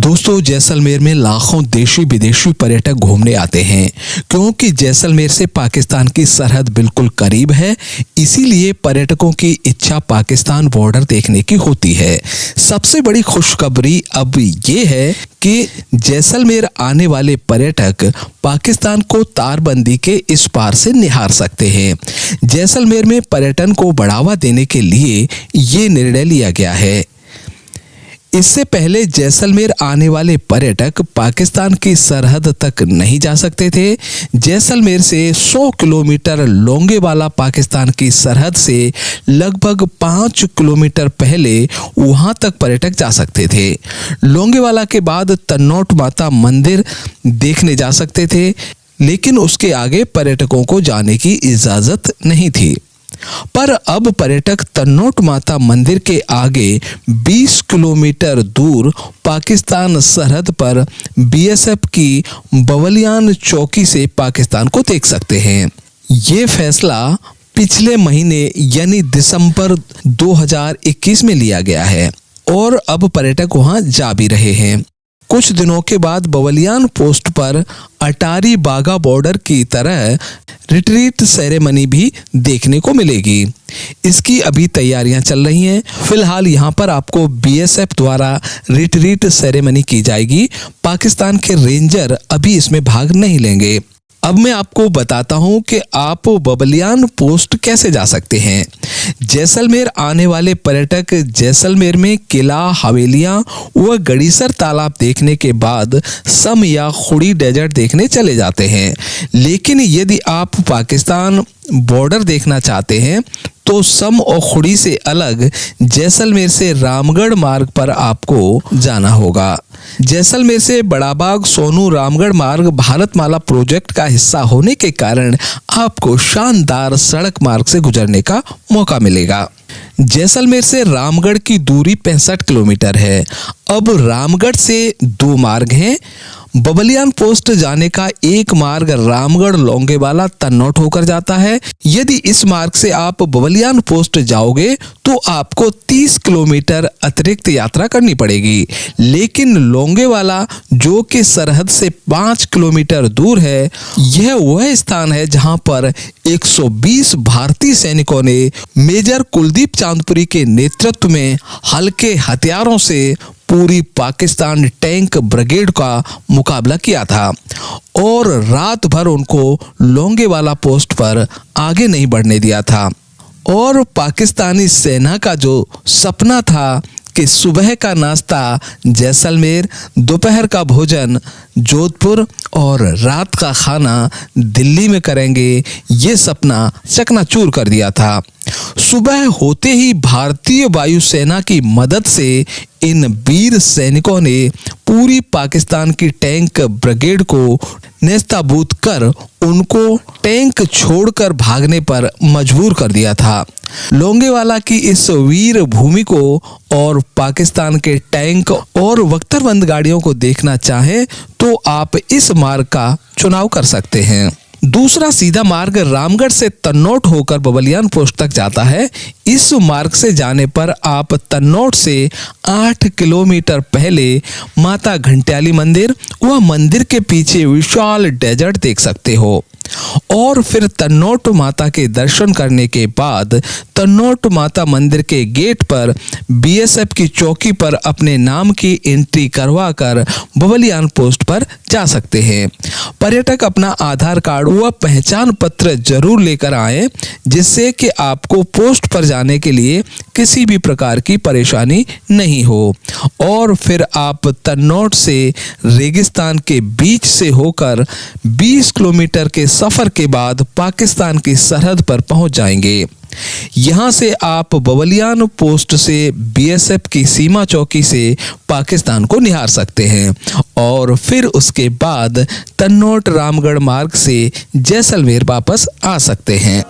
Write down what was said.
दोस्तों, जैसलमेर में लाखों देशी विदेशी पर्यटक घूमने आते हैं क्योंकि जैसलमेर से पाकिस्तान की सरहद बिल्कुल करीब है। इसीलिए पर्यटकों की इच्छा पाकिस्तान बॉर्डर देखने की होती है। सबसे बड़ी खुशखबरी अब ये है कि जैसलमेर आने वाले पर्यटक पाकिस्तान को तारबंदी के इस पार से निहार सकते हैं। जैसलमेर में पर्यटन को बढ़ावा देने के लिए ये निर्णय लिया गया है। इससे पहले जैसलमेर आने वाले पर्यटक पाकिस्तान की सरहद तक नहीं जा सकते थे। जैसलमेर से 100 किलोमीटर लोंगेवाला पाकिस्तान की सरहद से लगभग 5 किलोमीटर पहले वहां तक पर्यटक जा सकते थे। लोंगेवाला के बाद तन्नोट माता मंदिर देखने जा सकते थे, लेकिन उसके आगे पर्यटकों को जाने की इजाजत नहीं थी। पर अब पर्यटक तन्नोट माता मंदिर के आगे 20 किलोमीटर दूर पाकिस्तान सरहद पर बीएसएफ की बवलियान चौकी से पाकिस्तान को देख सकते हैं। ये फैसला पिछले महीने यानी दिसंबर 2021 में लिया गया है और अब पर्यटक वहां जा भी रहे हैं। कुछ दिनों के बाद बवलियान पोस्ट पर अटारी बागा बॉर्डर की तरह रिट्रीट सेरेमनी भी देखने को मिलेगी। इसकी अभी तैयारियां चल रही हैं। फिलहाल यहां पर आपको बीएसएफ द्वारा रिट्रीट सेरेमनी की जाएगी। पाकिस्तान के रेंजर अभी इसमें भाग नहीं लेंगे। अब मैं आपको बताता हूं कि आप बवलियान पोस्ट कैसे जा सकते हैं। जैसलमेर आने वाले पर्यटक जैसलमेर में किला, हवेलियां व गड़ीसर तालाब देखने के बाद सम या खुड़ी डेजर्ट देखने चले जाते हैं। लेकिन यदि आप पाकिस्तान बॉर्डर देखना चाहते हैं तो सम और खुड़ी से अलग जैसलमेर से रामगढ़ मार्ग पर आपको जाना होगा। जैसलमेर से बड़ाबाग सोनू रामगढ़ मार्ग भारतमाला प्रोजेक्ट का हिस्सा होने के कारण आपको शानदार सड़क मार्ग से गुजरने का मौका मिलेगा। जैसलमेर से रामगढ़ की दूरी 65 किलोमीटर है। अब रामगढ़ से 2 मार्ग हैं। बवलियान पोस्ट जाने का एक मार्ग रामगढ़ लोंगेवाला तन्नोट होकर जाता है। यदि इस मार्ग से आप बवलियान पोस्ट जाओगे तो आपको 30 किलोमीटर अतिरिक्त यात्रा करनी पड़ेगी। लेकिन लोंगेवाला जो कि सरहद से 5 किलोमीटर दूर है, यह वह स्थान है जहां पर 120 भारतीय सैनिकों ने मेजर कुलदीप चांदपुरी के नेतृत्व में हल्के हथियारों से पूरी पाकिस्तान टैंक ब्रिगेड का मुकाबला किया था और रात भर उनको लोंगेवाला पोस्ट पर आगे नहीं बढ़ने दिया था। और पाकिस्तानी सेना का जो सपना था कि सुबह का नाश्ता जैसलमेर, दोपहर का भोजन जोधपुर और रात का खाना दिल्ली में करेंगे, ये सपना चकनाचूर कर दिया था। सुबह होते ही भारतीय वायुसेना की मदद से इन वीर सैनिकों ने पूरी पाकिस्तान की टैंक ब्रिगेड को नेस्ताबूद कर उनको टैंक छोड़कर भागने पर मजबूर कर दिया था। लोंगेवाला की इस वीर भूमि को और पाकिस्तान के टैंक और बख्तरबंद गाड़ियों को देखना चाहें तो आप इस मार्ग का चुनाव कर सकते हैं। दूसरा सीधा मार्ग रामगढ़ से तन्नोट होकर बवलियान पोस्ट तक जाता है। इस मार्ग से जाने पर आप तन्नोट से 8 किलोमीटर पहले माता घंटियाली मंदिर व मंदिर के पीछे विशाल डेजर्ट देख सकते हो और फिर तन्नोट माता के दर्शन करने के बाद तन्नोट माता मंदिर के गेट पर बीएसएफ की चौकी पर अपने नाम की एंट्री करवा कर बवलियान पोस्ट पर जा सकते हैं। पर्यटक अपना आधार कार्ड व पहचान पत्र जरूर लेकर आएं, जिससे कि आपको पोस्ट पर जाने के लिए किसी भी प्रकार की परेशानी नहीं हो। और फिर आप तन्नोट से रेगिस्तान के बीच से होकर 20 किलोमीटर के सफर के बाद पाकिस्तान की सरहद पर पहुंच जाएंगे। यहां से आप बवलियान पोस्ट से बीएसएफ की सीमा चौकी से पाकिस्तान को निहार सकते हैं और फिर उसके बाद तन्नोट रामगढ़ मार्ग से जैसलमेर वापस आ सकते हैं।